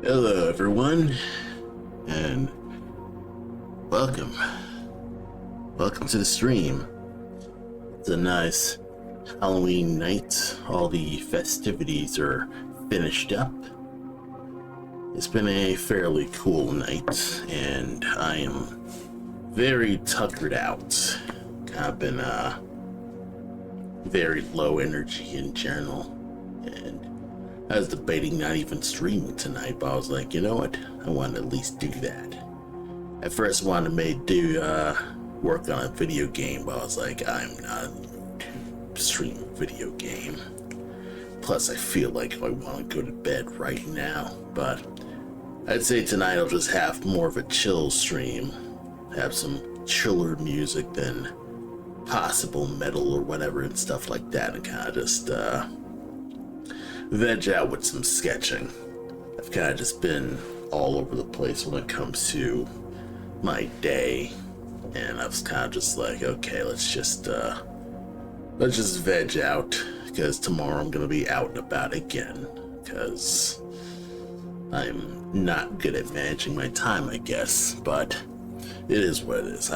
Hello everyone, and welcome. Welcome to the stream. It's a nice Halloween night. All the festivities are finished up. It's been a fairly cool night, and I am very tuckered out. I've been very low energy in general, and I was debating not even streaming tonight, but I was like, you know what? I want to at least do that. At first, I wanted to work on a video game, but I was like, I'm not in the mood to stream a video game. Plus, I feel like I want to go to bed right now. But I'd say tonight I'll just have more of a chill stream, have some chiller music than possible metal or whatever and stuff like that, and kind of just veg out with some sketching. I've kind of just been all over the place when it comes to my day, and I was kind of just like, okay, let's just veg out, because tomorrow I'm gonna be out and about again, because I'm not good at managing my time, I guess. But it is what it is.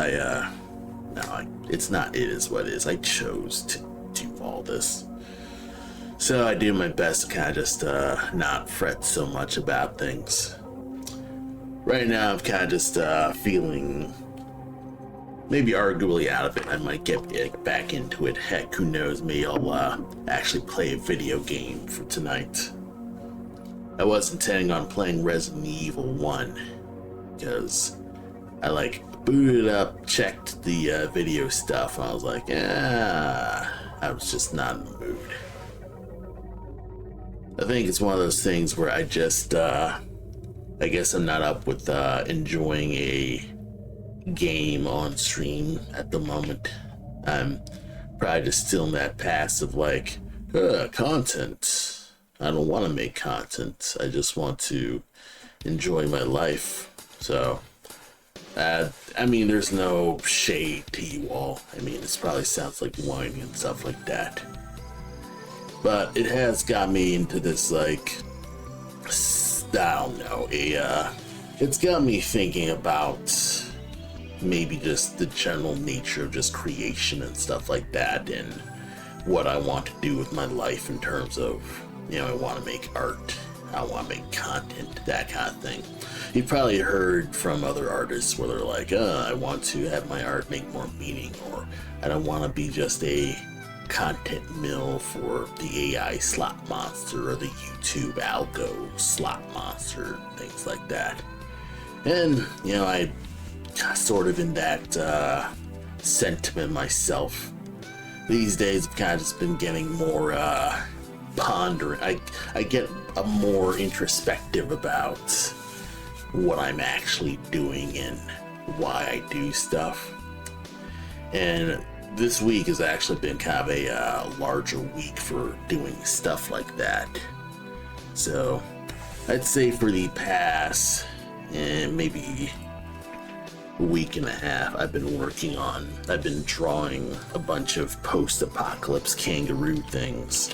It's not it is what it is. I chose to do all this. So I do my best to kind of just not fret so much about things. Right now I'm kind of just feeling maybe arguably out of it. I might get back into it. Heck, who knows, maybe I'll actually play a video game for tonight. I was intending on playing Resident Evil 1, because I booted up, checked the video stuff, and I was like, I was just not in the mood. I think it's one of those things where I just, I guess I'm not up with enjoying a game on stream at the moment. I'm probably just still in that passive, content. I don't want to make content. I just want to enjoy my life. So, I mean, there's no shade to you all. I mean, this probably sounds like whining and stuff like that. But it has got me into this, I don't know, it's got me thinking about maybe just the general nature of just creation and stuff like that, and what I want to do with my life in terms of, I want to make art, I want to make content, that kind of thing. You've probably heard from other artists where they're like, I want to have my art make more meaning, or I don't want to be just a content mill for the AI slot monster or the YouTube algo slot monster, things like that. And, I sort of in that sentiment myself. These days I've kind of just been getting more pondering. I get a more introspective about what I'm actually doing and why I do stuff. And this week has actually been kind of a larger week for doing stuff like that. So I'd say for the past maybe a week and a half, I've been drawing a bunch of post-apocalypse kangaroo things.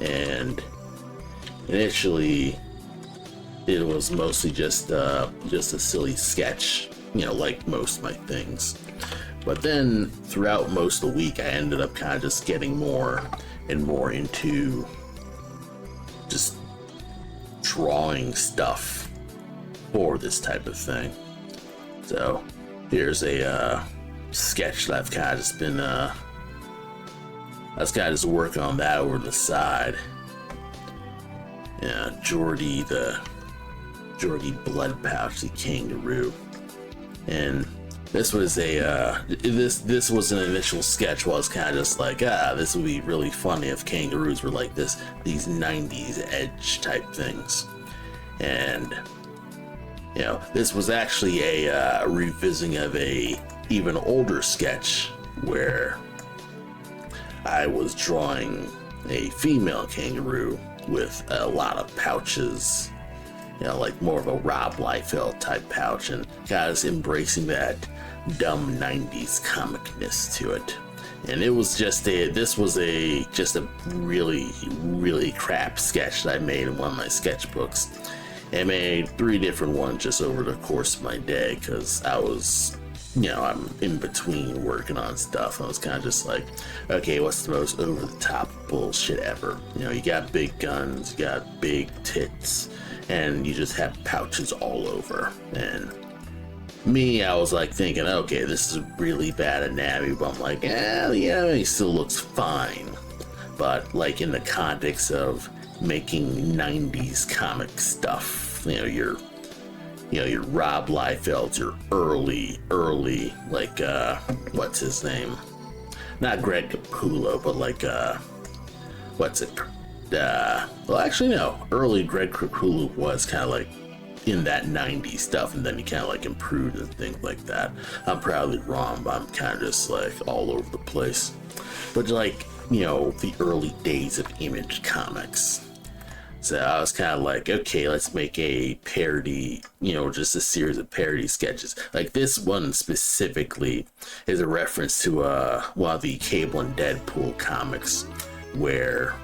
And initially it was mostly just a silly sketch, like most of my things. But then throughout most of the week, I ended up kind of just getting more and more into just drawing stuff for this type of thing. So here's a sketch that I've kind of just been, I was kind of just working on that over the side. Yeah, Jordy Bloodpouch, the kangaroo. And this was this was an initial sketch where I was kind of just like, this would be really funny if kangaroos were like these 90s edge type things. And this was actually a revisiting of a even older sketch where I was drawing a female kangaroo with a lot of pouches, like more of a Rob Liefeld type pouch, and kind of embracing that dumb 90s comicness to it. And it was just a really, really crap sketch that I made in one of my sketchbooks. I made 3 different ones just over the course of my day, because I was, I'm in between working on stuff. I was kind of just like, okay, what's the most over the top bullshit ever? You got big guns, you got big tits, and you just have pouches all over. And me, I was like thinking, okay, this is really bad anatomy, but I'm like, the anatomy still looks fine. But like in the context of making 90s comic stuff, your Rob Liefeld, your early, like, what's his name? Not Greg Capullo, but like, what's it? Well, actually, no. Early Greg Capullo was kind of like in that 90s stuff, and then he kind of like improved and things like that. I'm probably wrong, but I'm kind of just like all over the place. But like, the early days of Image Comics. So I was kind of like, okay, let's make a parody, just a series of parody sketches. Like this one specifically is a reference to one of the Cable and Deadpool comics, where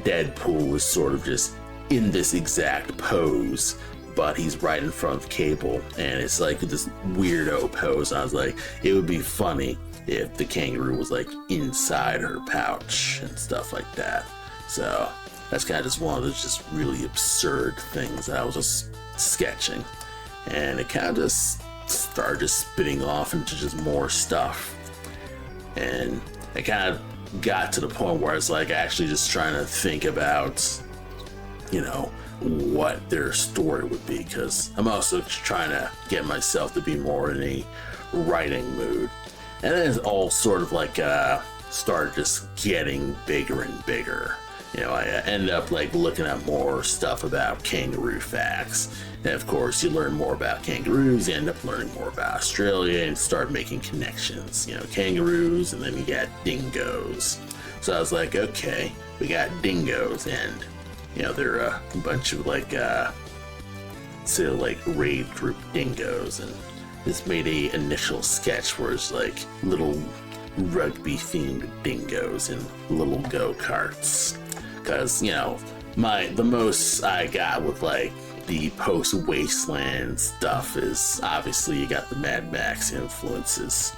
Deadpool was sort of just in this exact pose, but he's right in front of Cable, and it's like this weirdo pose. I was like, it would be funny if the kangaroo was like inside her pouch and stuff like that. So that's kind of just one of those just really absurd things that I was just sketching, and it kind of just started just spitting off into just more stuff. And I kind of got to the point where I was like actually just trying to think about, what their story would be, because I'm also trying to get myself to be more in a writing mood. And then it's all sort of like started just getting bigger and bigger. I end up like looking at more stuff about kangaroo facts, and of course you learn more about kangaroos, you end up learning more about Australia and start making connections. Kangaroos, and then you got dingoes. So I was like, okay, we got dingoes, and they're a bunch of like raid group dingoes, and this made a initial sketch where it's like little rugby themed dingoes and little go-karts. Because, the most I got with like the post-Wasteland stuff is obviously you got the Mad Max influences.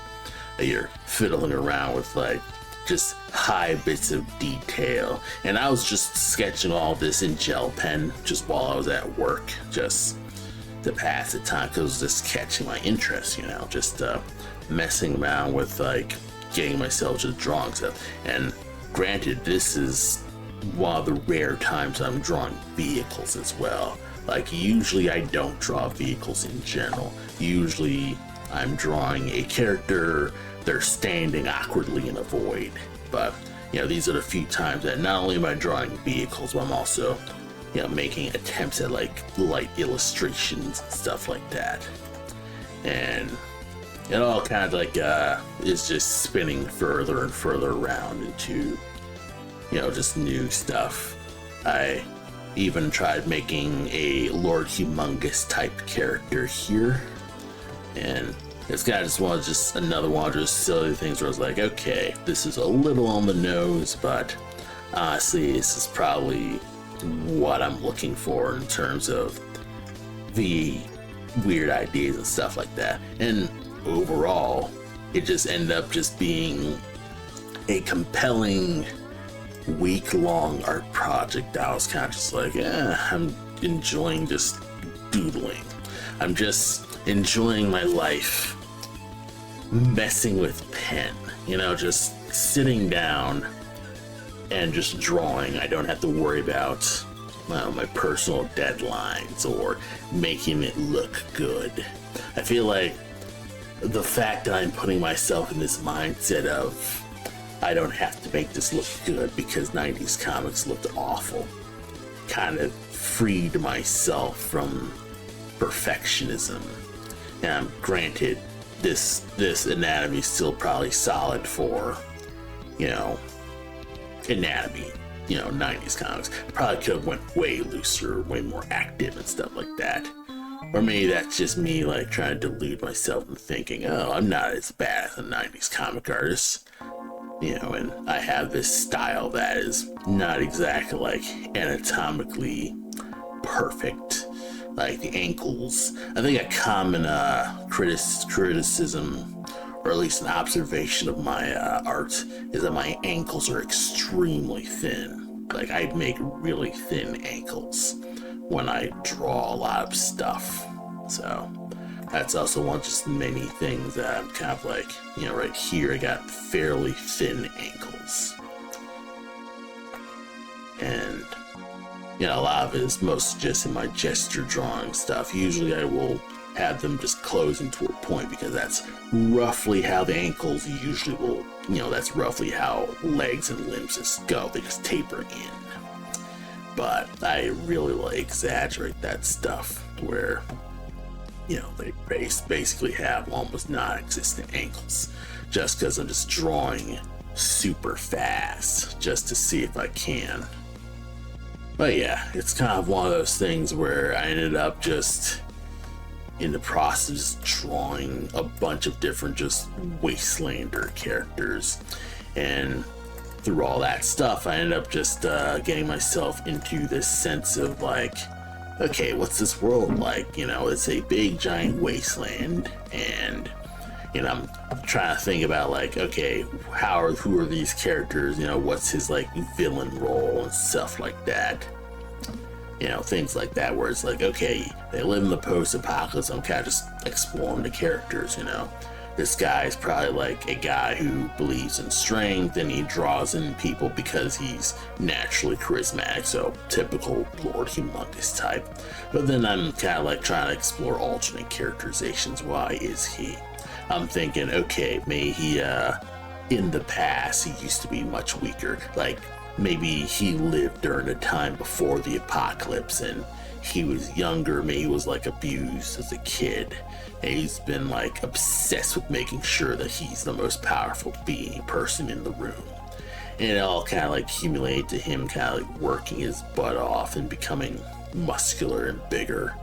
You're fiddling around with like just high bits of detail. And I was just sketching all this in gel pen just while I was at work, just to pass the time, because it was just catching my interest, just messing around with like getting myself just drawing stuff. And granted, this is one of the rare times I'm drawing vehicles as well. Like usually I don't draw vehicles in general. Usually I'm drawing a character, they're standing awkwardly in a void. But these are the few times that not only am I drawing vehicles, but I'm also making attempts at like light illustrations and stuff like that. And it all kind of like is just spinning further and further around into just new stuff. I even tried making a Lord Humongous type character here, and it's kind of just another one of just silly things where I was like, okay, this is a little on the nose, but honestly this is probably what I'm looking for in terms of the weird ideas and stuff like that. And overall it just ended up just being a compelling week-long art project that I was kind of just like, I'm enjoying just doodling. I'm just enjoying my life messing with pen, just sitting down and just drawing. I don't have to worry about my personal deadlines or making it look good. I feel like the fact that I'm putting myself in this mindset of I don't have to make this look good because 90s comics looked awful kind of freed myself from perfectionism. And granted, this anatomy is still probably solid for anatomy, 90s comics. Probably could have went way looser, way more active and stuff like that. Or maybe that's just me like trying to delude myself and thinking, oh, I'm not as bad as a 90s comic artist. And I have this style that is not exactly like anatomically perfect. Like the ankles, I think a common criticism, or at least an observation of my art, is that my ankles are extremely thin. Like I make really thin ankles when I draw a lot of stuff. So that's also one of just many things that I'm kind of like, you know, right here I got fairly thin ankles. And, you know, a lot of it is mostly just in my gesture drawing stuff. Usually I will have them just close into a point because that's roughly how the ankles usually will, you know, that's roughly how legs and limbs just go. They just taper in. But I really like exaggerate that stuff where, you know, they basically have almost non-existent ankles just because I'm just drawing super fast just to see if I can. But yeah, it's kind of one of those things where I ended up just in the process of drawing a bunch of different just Wastelander characters, and through all that stuff I ended up just getting myself into this sense of like, okay, what's this world like? You know, it's a big giant wasteland, and you know, I'm trying to think about like, okay, who are these characters? You know, what's his like villain role and stuff like that. You know, things like that where it's like, okay, they live in the post-apocalypse. I'm kind of just exploring the characters, you know. This guy is probably like a guy who believes in strength and he draws in people because he's naturally charismatic, so typical Lord Humongous type. But then I'm kind of like trying to explore alternate characterizations. Why is he? I'm thinking, okay, maybe he, in the past, he used to be much weaker. Like, maybe he lived during a time before the apocalypse and he was younger, maybe he was like abused as a kid. And he's been like obsessed with making sure that he's the most powerful person in the room. And it all kind of like accumulated to him kind of like working his butt off and becoming muscular and bigger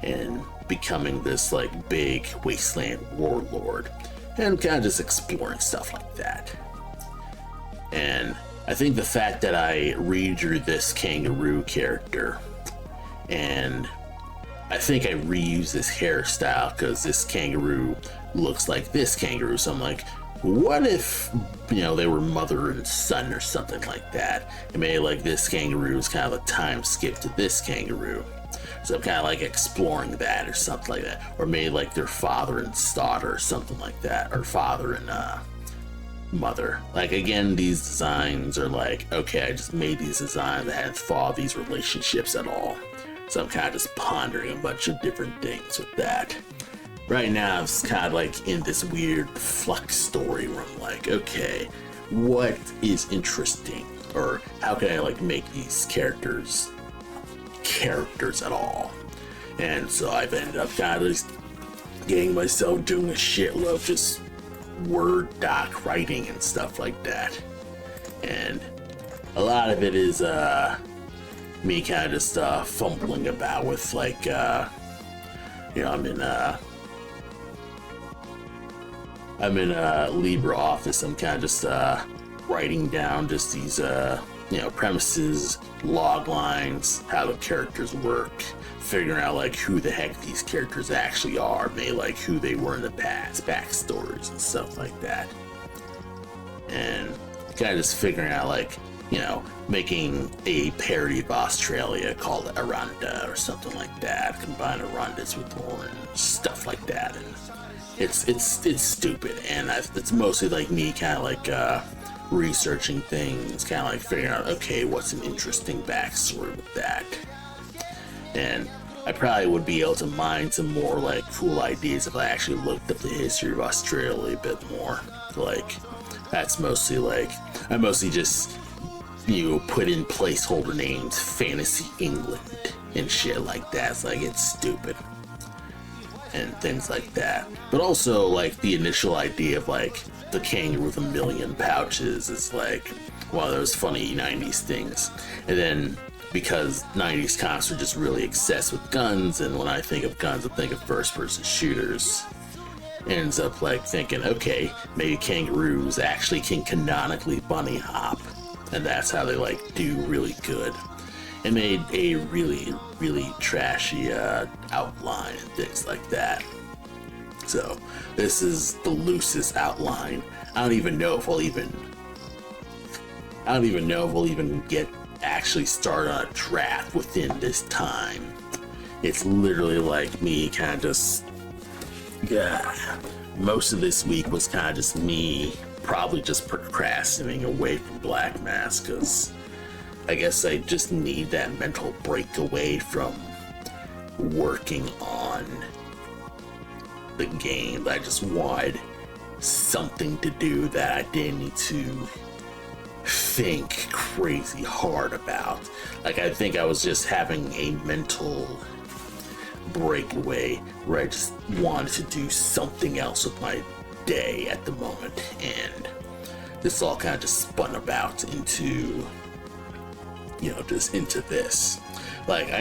and becoming this like big wasteland warlord, and kind of just exploring stuff like that. And I think the fact that I redrew this kangaroo character, and I think I reused this hairstyle because this kangaroo looks like this kangaroo, so I'm like, what if, you know, they were mother and son or something like that, and maybe like this kangaroo is kind of a time skip to this kangaroo. So I'm kind of like exploring that or something like that. Or maybe like their father and daughter or something like that. Or father and mother. Like again, these designs are like, okay, I just made these designs that hadn't thought of these relationships at all. So I'm kind of just pondering a bunch of different things with that. Right now, I'm kind of like in this weird flux story where I'm like, okay, what is interesting? Or how can I like make these characters at all? And so I've ended up kind of just getting myself doing a shitload of just Word doc writing and stuff like that. And a lot of it is me kind of just fumbling about with like you know, I'm in LibreOffice. I'm kind of just writing down just these you know, premises, log lines, how the characters work, figuring out like who the heck these characters actually are, maybe like who they were in the past, backstories and stuff like that. And kind of just figuring out like, you know, making a parody of Australia called Aranda or something like that, combine Arandas with orange, stuff like that. And it's stupid, and it's mostly like me kind of like researching things, kind of like figuring out, okay, what's an interesting backstory with that. And I probably would be able to mine some more like cool ideas if I actually looked up the history of Australia a bit more. Like, that's mostly like, I mostly just, you know, put in placeholder names, Fantasy England and shit like that. It's like, it's stupid. And things like that. But also like the initial idea of like the kangaroo with a million pouches is like one of those funny 90s things. And then because 90s cops are just really obsessed with guns, and when I think of guns I think of first person shooters, ends up like thinking, okay, maybe kangaroos actually can canonically bunny hop, and that's how they like do really good. I made a really trashy outline and things like that. So this is the loosest outline. I don't even know if we'll even get actually started on a draft within this time. It's literally like me kind of just, most of this week was kind of just me probably just procrastinating away from Black Mass, because I guess I just need that mental break away from working on the game. I just wanted something to do that I didn't need to think crazy hard about. Like, I think I was just having a mental breakaway where I just wanted to do something else with my day at the moment, and this all kind of just spun about into, just into this. Like, I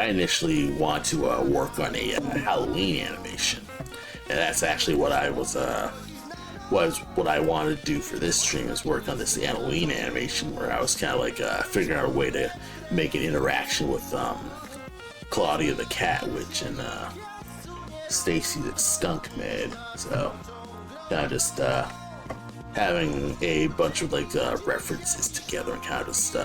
initially want to work on a Halloween animation, and that's actually what I was what I wanted to do for this stream, is work on this Halloween animation, where I was kind of like figuring out a way to make an interaction with Claudia the Cat Witch and Stacy the Skunk Maid. So kind of just having a bunch of references together and kind of just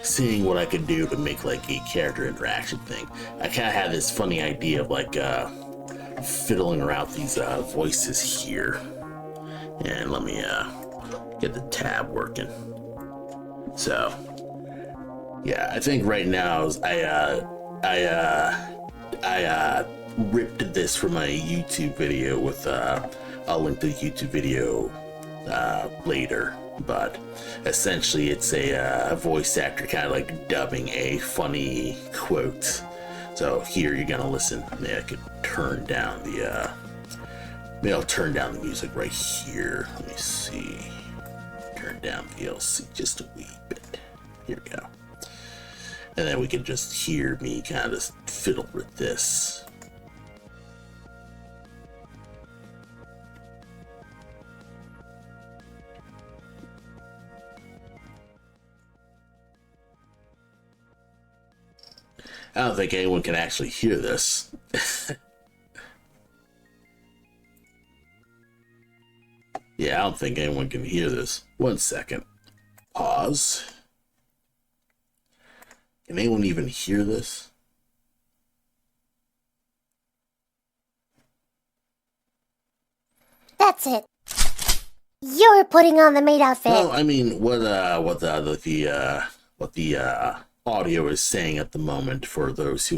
seeing what I could do to make like a character interaction thing. I kind of had this funny idea of fiddling around these voices here. And let me get the tab working. So yeah, I think right now I ripped this from my YouTube video with I'll link the YouTube video later, but essentially it's a voice actor kind of like dubbing a funny quote. So here you're gonna listen. Maybe I could turn down the maybe I'll turn down the music right here. Let me see. Turn down VLC just a wee bit. Here we go. And then we can just hear me kind of just fiddle with this. I don't think anyone can actually hear this. Yeah, I don't think anyone can hear this. 1 second. Pause. Can anyone even hear this? That's it. You're putting on the maid outfit. No, I mean, what the audio is saying at the moment, for those who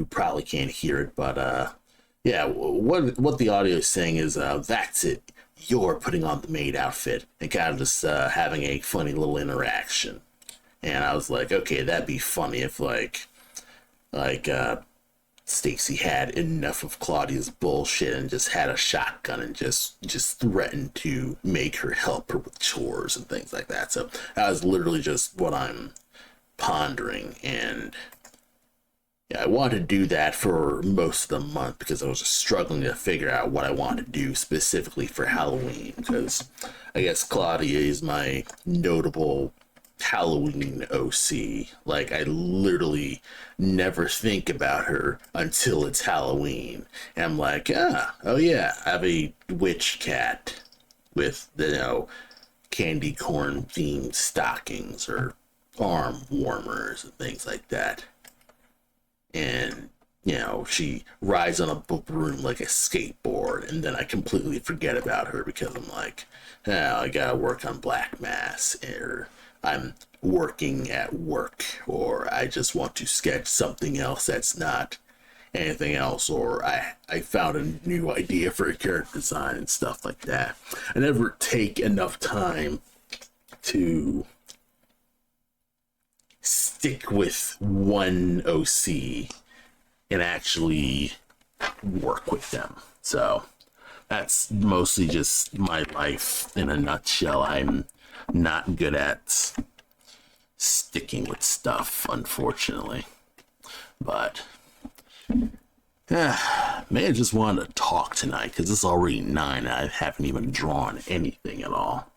probably can't hear it, but yeah, what the audio is saying is that's it. You're putting on the maid outfit, and kind of just having a funny little interaction. And I was like, okay, that'd be funny if Stacy had enough of Claudia's bullshit and just had a shotgun and just threatened to make her help her with chores and things like that. So that was literally just what I'm pondering, and yeah, I wanted to do that for most of the month because I was just struggling to figure out what I wanted to do specifically for Halloween, because I guess Claudia is my notable Halloween OC. Like, I literally never think about her until it's Halloween, and I'm like, oh yeah, I have a witch cat with candy corn themed stockings or arm warmers and things like that. And she rides on a broom like a skateboard, and then I completely forget about her because I'm like, I gotta work on Black Mass, or I'm working at work, or I just want to sketch something else that's not anything else, or I found a new idea for a character design and stuff like that. I never take enough time to stick with one OC and actually work with them. So that's mostly just my life in a nutshell. I'm not good at sticking with stuff, unfortunately. But maybe I just wanted to talk tonight because it's already 9 and I haven't even drawn anything at all.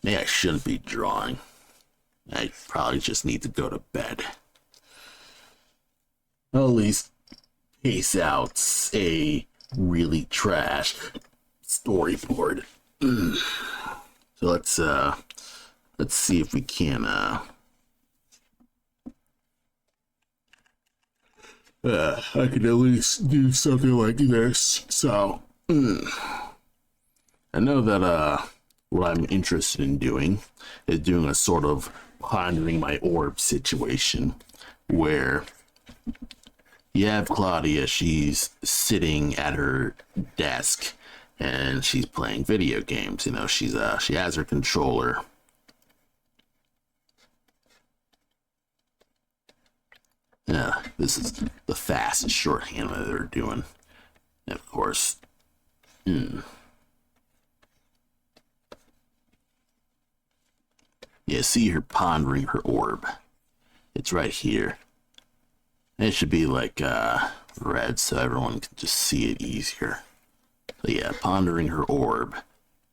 Maybe I shouldn't be drawing. I probably just need to go to bed. I'll at least pace out a really trash storyboard. So let's see if we can I could at least do something like this. So I know that what I'm interested in doing is doing a sort of pondering my orb situation where you have Claudia, she's sitting at her desk and she's playing video games. You know, she has her controller. Yeah, this is the fastest shorthand that they're doing. And of course, yeah, see her pondering her orb. It's right here. It should be like red so everyone can just see it easier. So yeah, pondering her orb,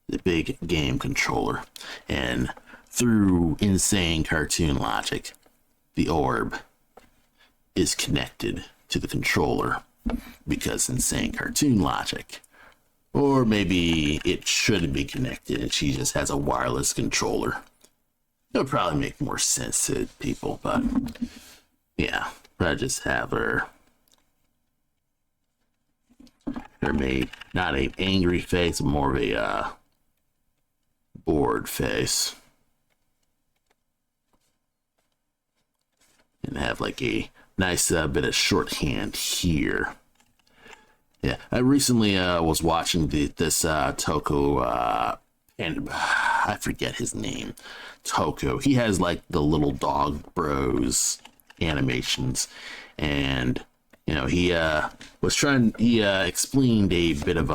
the big game controller. And through insane cartoon logic, the orb is connected to the controller because insane cartoon logic. Or maybe it shouldn't be connected and she just has a wireless controller. It would probably make more sense to people, but yeah, I just have her made not an angry face, more of a bored face. And have like a nice bit of shorthand here. Yeah, I recently was watching this Toko and I forget his name. Toko. He has like the little dog bros animations, and you know he explained a bit of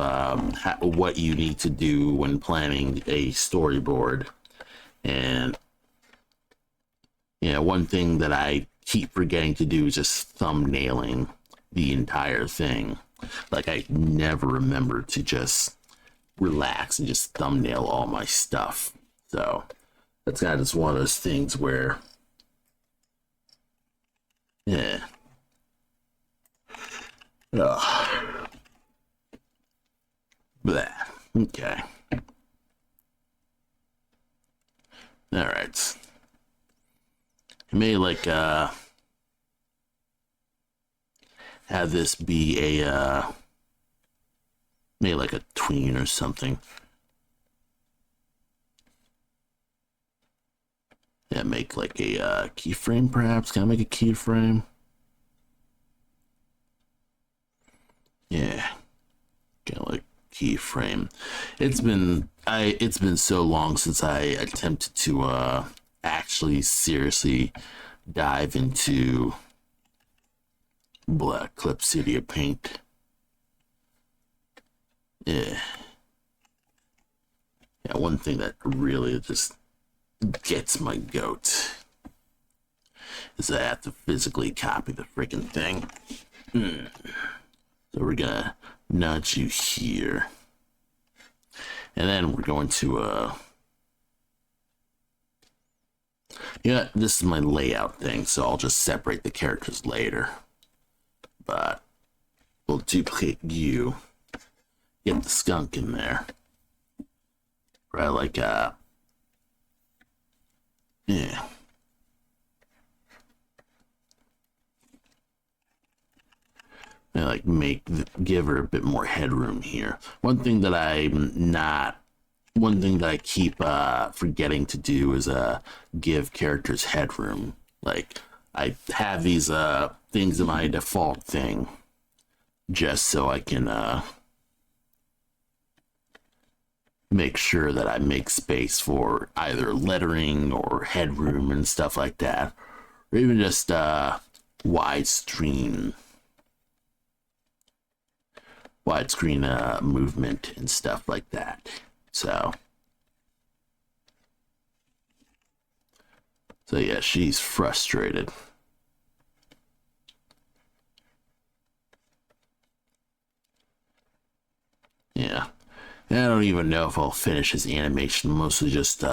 what you need to do when planning a storyboard, and you know one thing that I keep forgetting to do is just thumbnailing the entire thing. Like I never remember to just relax and just thumbnail all my stuff. So that's kind of just one of those things where, yeah. Ugh. Blah. Okay. All right. I may like have this be a maybe like a tween or something. Yeah, make like a keyframe perhaps. Can I make a keyframe? Yeah, kind of like keyframe. It's been so long since I attempted to actually seriously dive into Black Clip City Paint. Yeah, one thing that really just gets my goat is I have to physically copy the freaking thing. So we're gonna nudge you here, and then we're going to yeah, this is my layout thing, so I'll just separate the characters later, but we'll duplicate you, get the skunk in there, right? Like yeah, and like give her a bit more headroom here. One thing that I keep forgetting to do is give characters headroom. Like I have these things in my default thing just so I can make sure that I make space for either lettering or headroom and stuff like that, or even just widescreen movement and stuff like that. So yeah, she's frustrated. Yeah, I don't even know if I'll finish his animation. Mostly just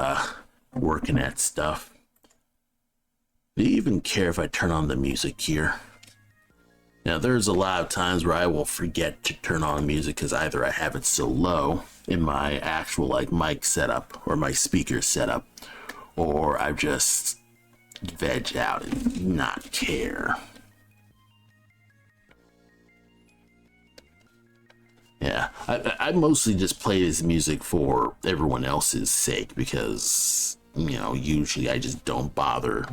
working at stuff. Do you even care if I turn on the music here? Now, there's a lot of times where I will forget to turn on music because either I have it so low in my actual like mic setup or my speaker setup, or I just veg out and not care. Yeah, I mostly just play this music for everyone else's sake because, you know, usually I just don't bother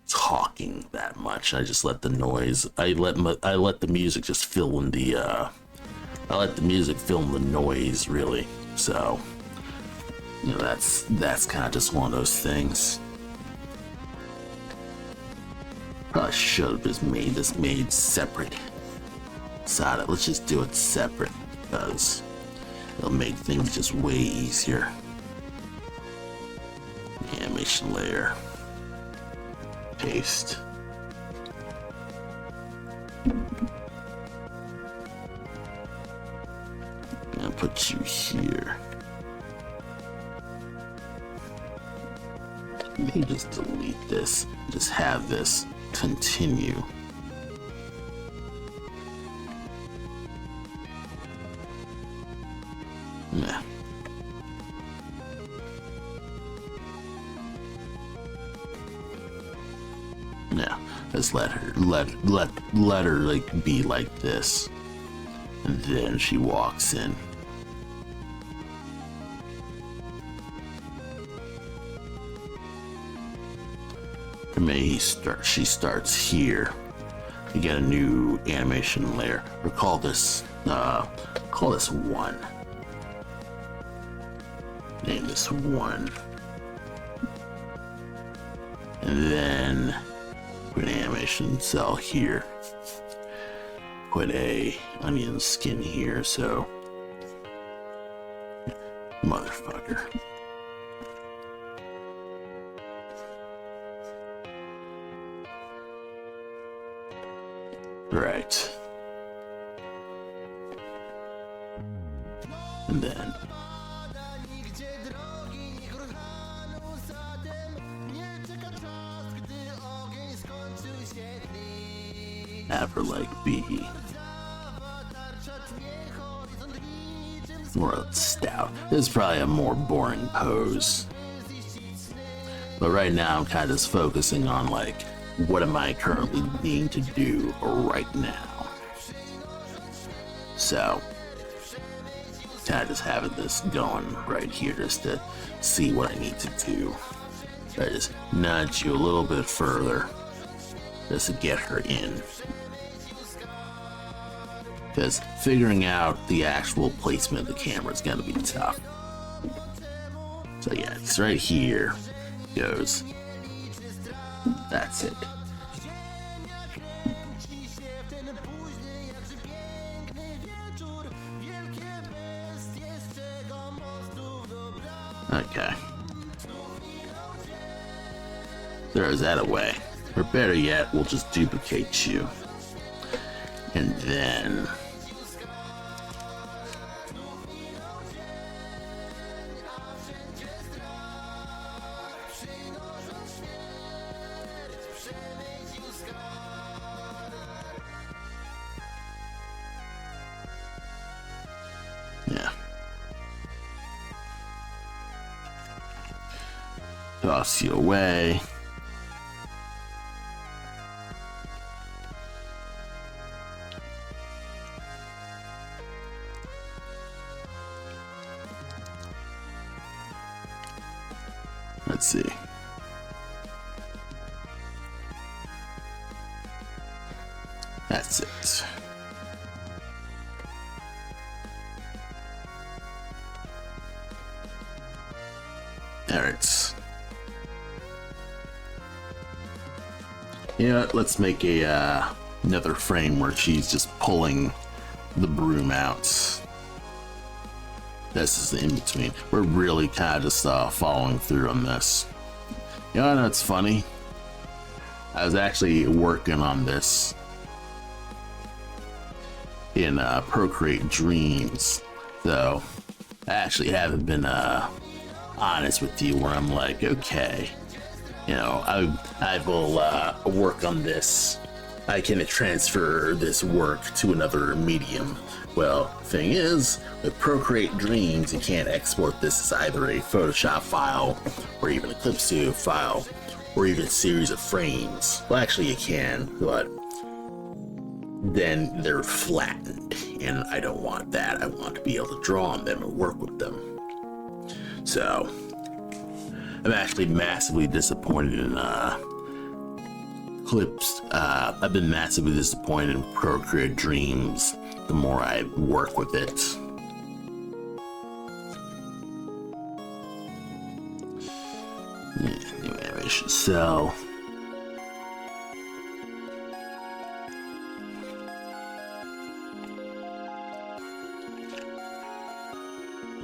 talking that much. I just let the noise, I let the music just fill in the, I let the music fill in the noise, really. So, you know, that's kind of just one of those things. Probably should have just made this separate. Decided, let's just do it separate because it'll make things just way easier. Animation layer. Paste. And put you here. Let me just delete this. Just have this continue. Yeah. Now, let's let her like be like this. And then she walks in. And maybe she starts here. You get a new animation layer. Or call this 1. Name this 1. And then put an animation cell here. Put a onion skin here, so motherfucker. Right. And then have her like be more stout. This is probably a more boring pose. But right now I'm kind of just focusing on like, what am I currently needing to do right now? So, kind of just having this going right here just to see what I need to do. I just nudge you a little bit further just to get her in. Because figuring out the actual placement of the camera is going to be tough. So yeah, it's right here goes. That's it. Okay. Throws that away. Or better yet, we'll just duplicate you. And then yeah. Toss you away. Let's see. That's it. There it's. You know what? Let's make a another frame where she's just pulling the broom out. This is the in-between. We're really kind of just following through on this. You know what's funny? I was actually working on this in Procreate Dreams. So I actually haven't been honest with you where I'm like, okay, you know, I will work on this. I can transfer this work to another medium. Well, thing is, with Procreate Dreams, you can't export this as either a Photoshop file or even a Clip-Studio file or even a series of frames. Well, actually you can, but then they're flattened, and I don't want that. I want to be able to draw on them and work with them. So, I'm actually massively disappointed in clips. I've been massively disappointed in Procreate Dreams the more I work with it. Yeah, new animation cell.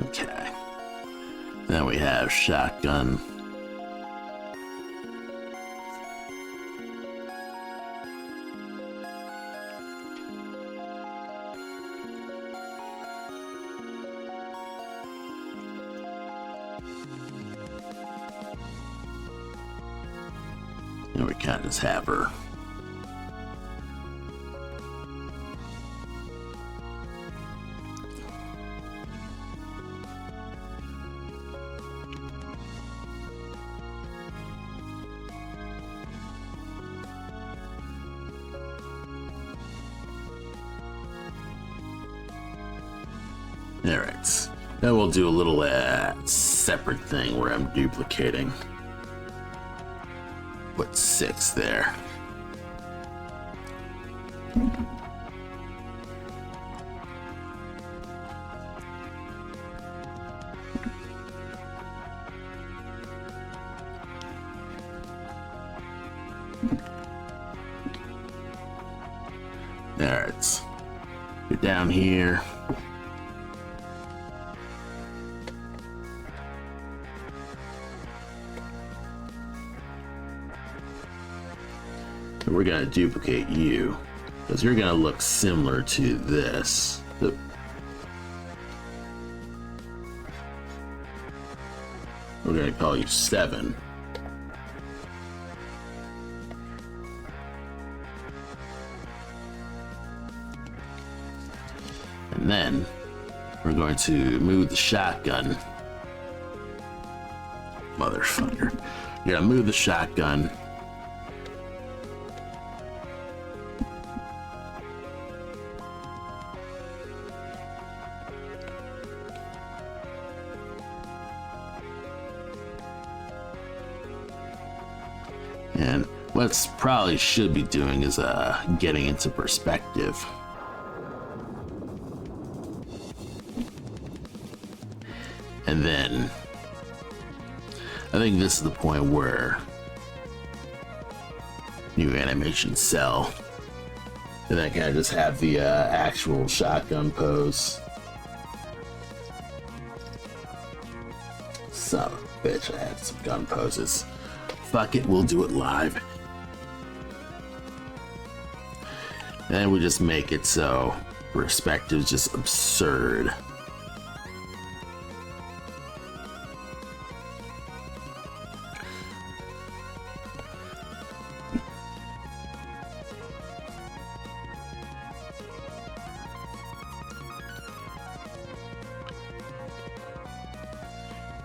Okay. Then we have shotgun. And we can't just have her. Alright, then we'll do a little separate thing where I'm duplicating. Put 6 there. Alright, you're down here. We're gonna duplicate you because you're gonna look similar to this. We're gonna call you 7. And then we're going to move the shotgun. Motherfucker. You're gonna move the shotgun. And what's probably should be doing is getting into perspective. And then I think this is the point where new animation cell. And I kind of just have the actual shotgun pose. Son of a bitch, I had some gun poses. Fuck it, we'll do it live. And we just make it so perspective is just absurd.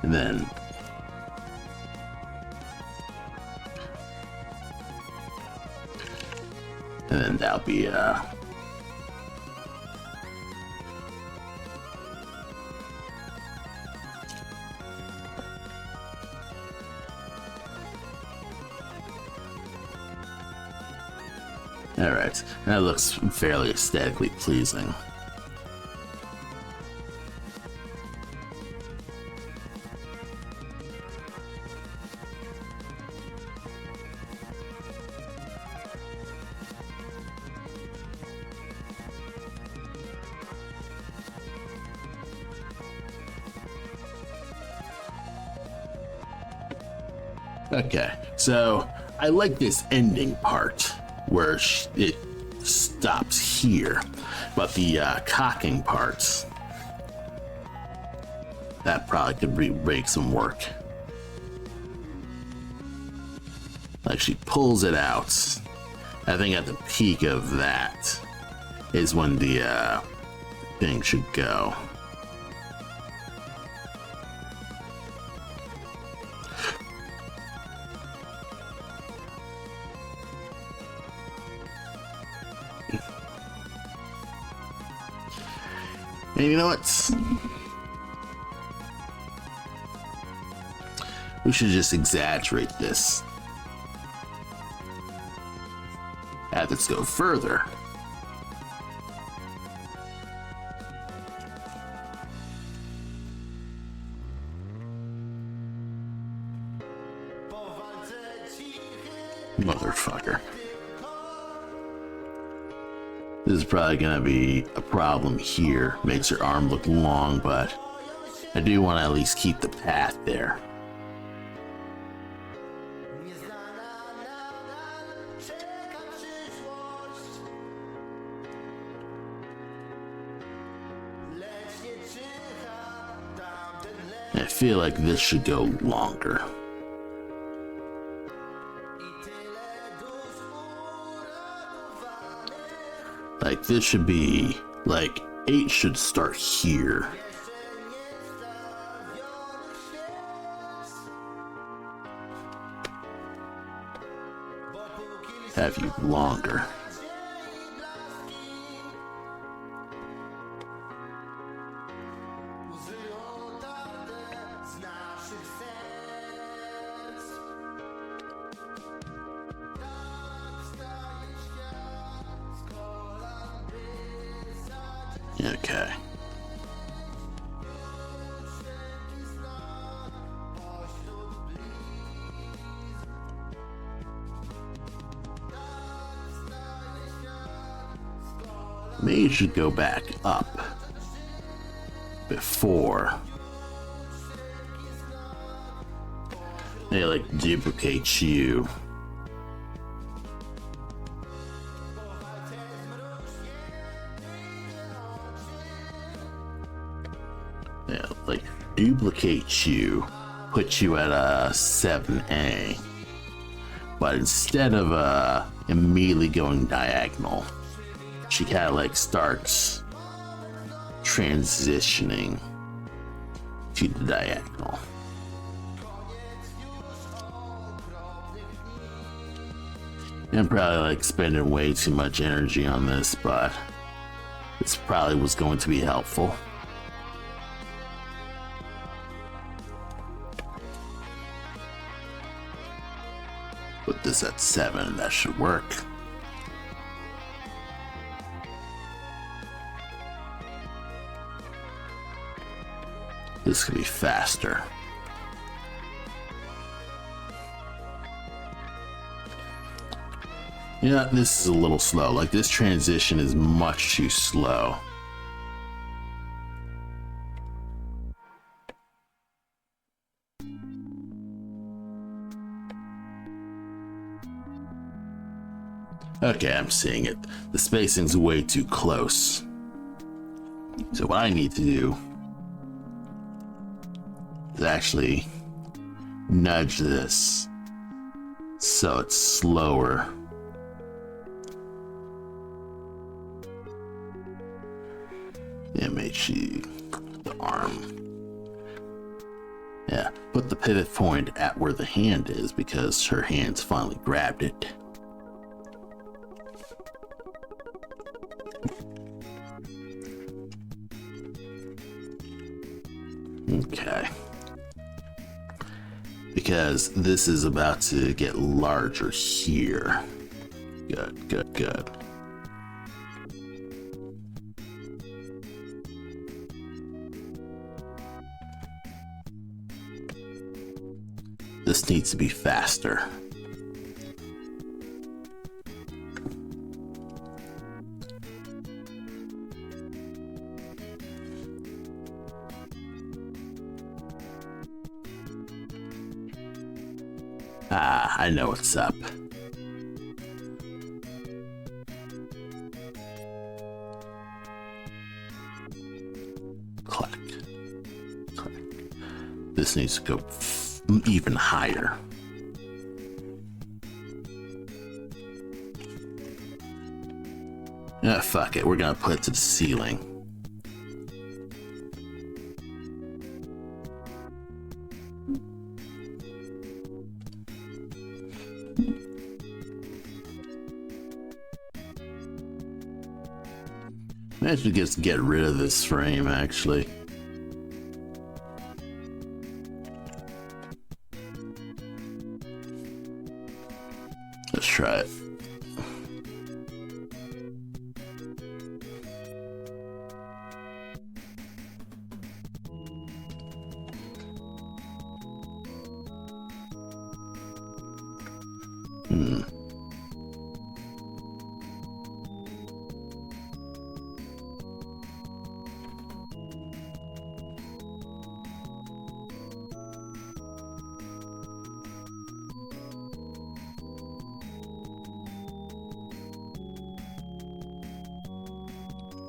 And then that'll be alright, that looks fairly aesthetically pleasing. Okay, so I like this ending part where it stops here, but the cocking parts, That probably could break some work. Like she pulls it out. I think at the peak of that is when the thing should go. And you know what? We should just exaggerate this. Let's go further. Motherfucker. This is probably gonna be a problem here. Makes her arm look long, but I do want to at least keep the path there. I feel like this should go longer. Like this should be, like 8 should start here. Have you longer. Okay. Maybe you should go back up before they like duplicate you. Yeah, like duplicate you, put you at a 7A, but instead of immediately going diagonal, she kind of like starts transitioning to the diagonal. I'm probably like spending way too much energy on this, but this probably was going to be helpful. Put this at 7, that should work. This could be faster. Yeah, this is a little slow. Like this transition is much too slow. Okay, I'm seeing it. The spacing's way too close. So what I need to do is actually nudge this so it's slower. Yeah, make sure the arm. Yeah, put the pivot point at where the hand is because her hand's finally grabbed it. Okay. Because this is about to get larger here. Good, good, good. This needs to be faster. Ah, I know what's up. Clack. Clack. this needs to go even higher. Ah, fuck it, we're gonna put it to the ceiling. I should just get rid of this frame, actually. Let's try it.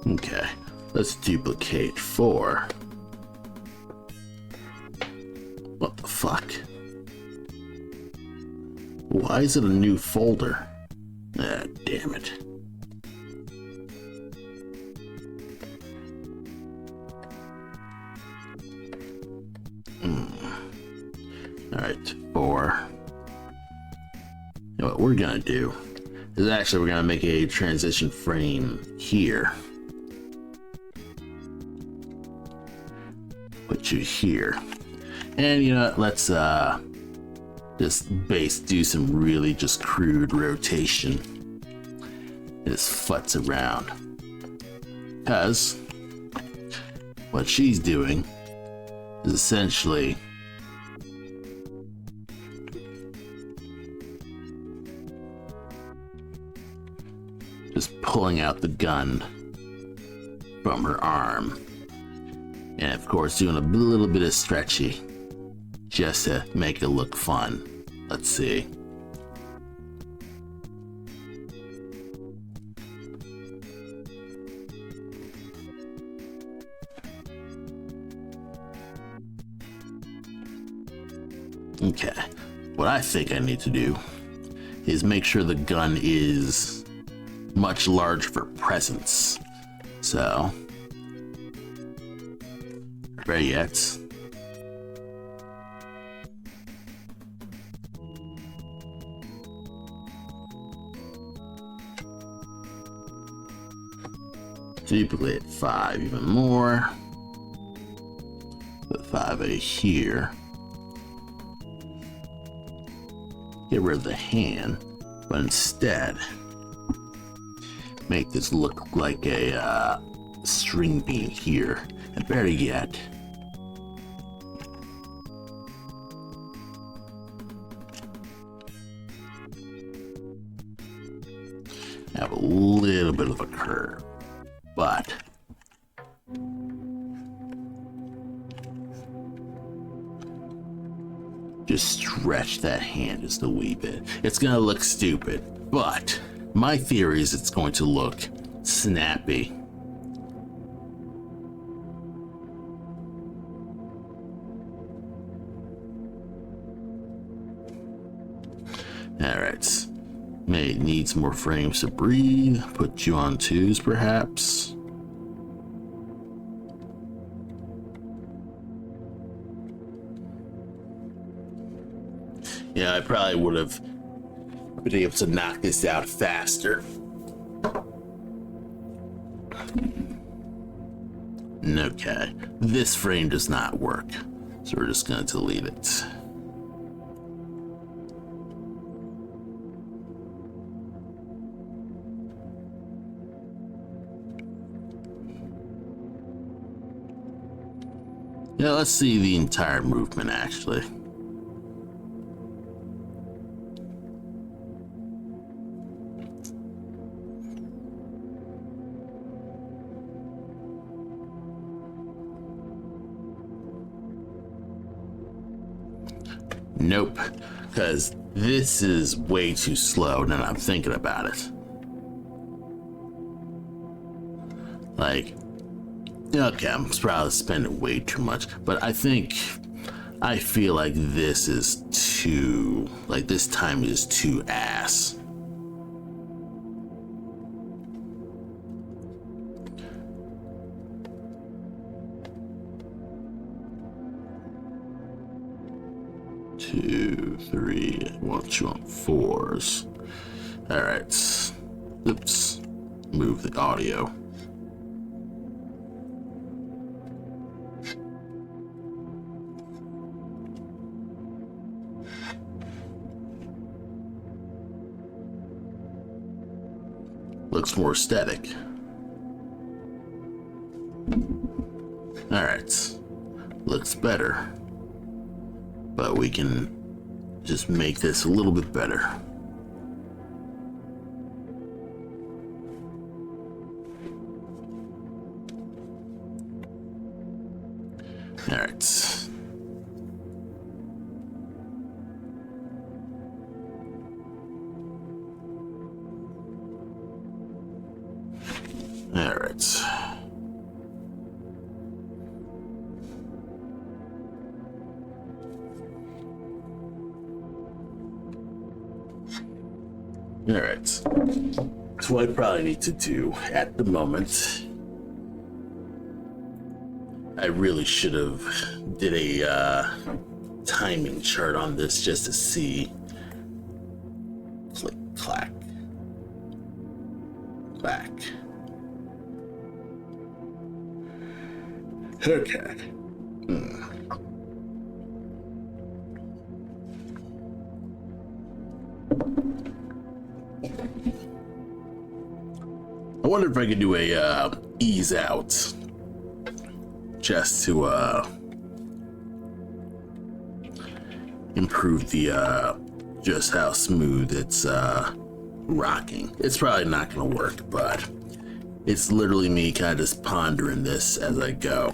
Okay, let's duplicate 4. What the fuck? Why is it a new folder? Ah, damn it. Alright, 4. What we're gonna do is actually we're gonna make a transition frame here. Put you here. And you know what, let's just do some really just crude rotation. Just futz around. Because what she's doing is essentially just pulling out the gun from her arm. And of course doing a little bit of stretchy just to make it look fun. Let's see. Okay, what I think I need to do is make sure the gun is much larger for presence. So, ready yet? Duplicate 5 even more. Put 5 out here. Get rid of the hand, but instead make this look like a string bean here. And better yet, have a little bit of a curve, but just stretch that hand just a wee bit. It's gonna look stupid, but my theory is it's going to look snappy. Alright, may need some more frames to breathe. Put you on 2s perhaps. Yeah, I probably would have been able to knock this out faster. Okay, this frame does not work, so we're just gonna delete it. Yeah, let's see the entire movement actually. Nope, because this is way too slow now I'm thinking about it. Like, okay, I'm probably spending way too much, but I think I feel like this is too, like this time is too ass. Two, three, what you want, fours. All right, oops, move the audio. Looks more aesthetic. All right, looks better. But we can just make this a little bit better. All right. All right. All right. So what I probably need to do at the moment, I really should have did a timing chart on this just to see. Click, clack, clack. Okay. I wonder if I could do a ease out just to improve the just how smooth it's rocking. It's probably not gonna work, but it's literally me kind of just pondering this as I go.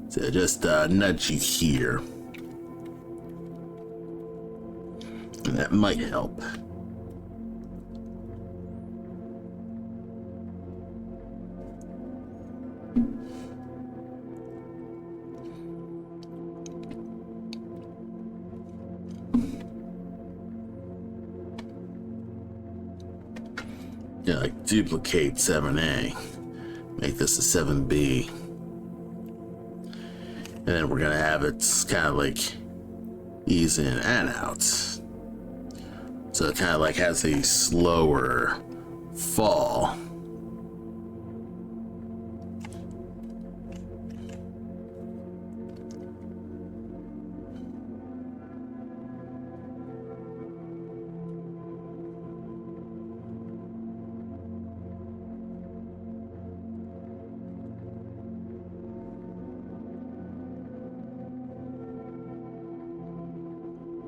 So just nudge you here, and that might help. Yeah, like duplicate 7A, make this a 7B, and then we're gonna have it kind of like ease in and out, so it kind of like has a slower fall.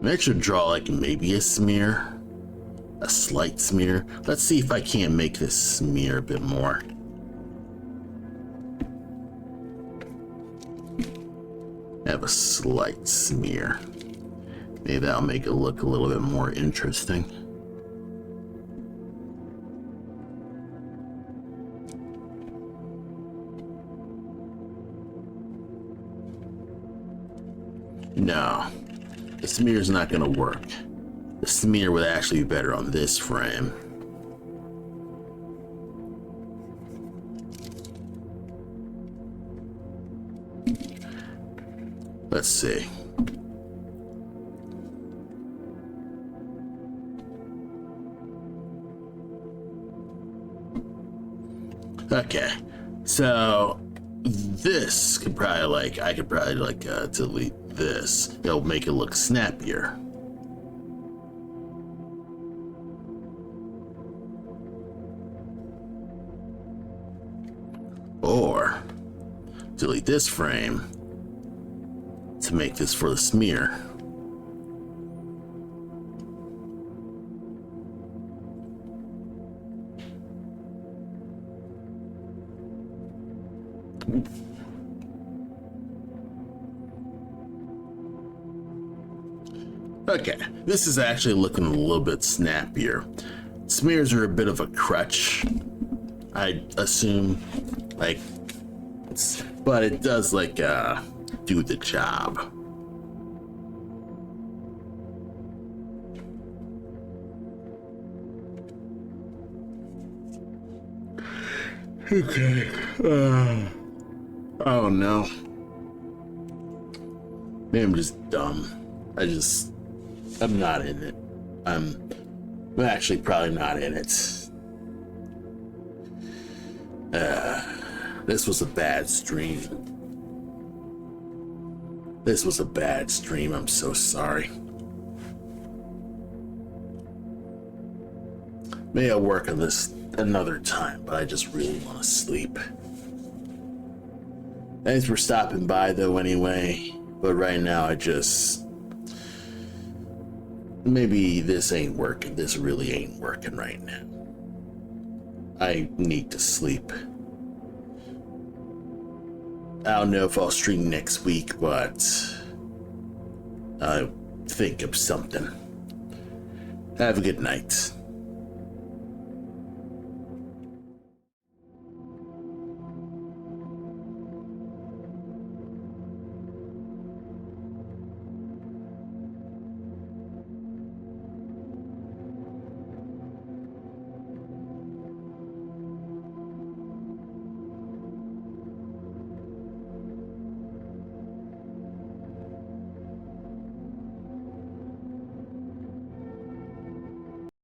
I should draw like maybe a smear, a slight smear. Let's see if I can't make this smear a bit more. Have a slight smear. Maybe that'll make it look a little bit more interesting. No. The smear's not gonna work. The smear would actually be better on this frame. Let's see. Okay, so this could probably like, I could probably like delete this. It'll make it look snappier. Or delete this frame to make this for the smear. Okay, this is actually looking a little bit snappier. Smears are a bit of a crutch, I assume, but it does like do the job. Okay. Oh no. Maybe I'm just dumb. I'm not in it. I'm actually probably not in it. This was a bad stream. This was a bad stream. I'm so sorry. Maybe I'll work on this another time, but I just really want to sleep. Thanks for stopping by, though, anyway. But right now, maybe this ain't working. This really ain't working right now. I need to sleep. I don't know if I'll stream next week, but I'll think of something. Have a good night.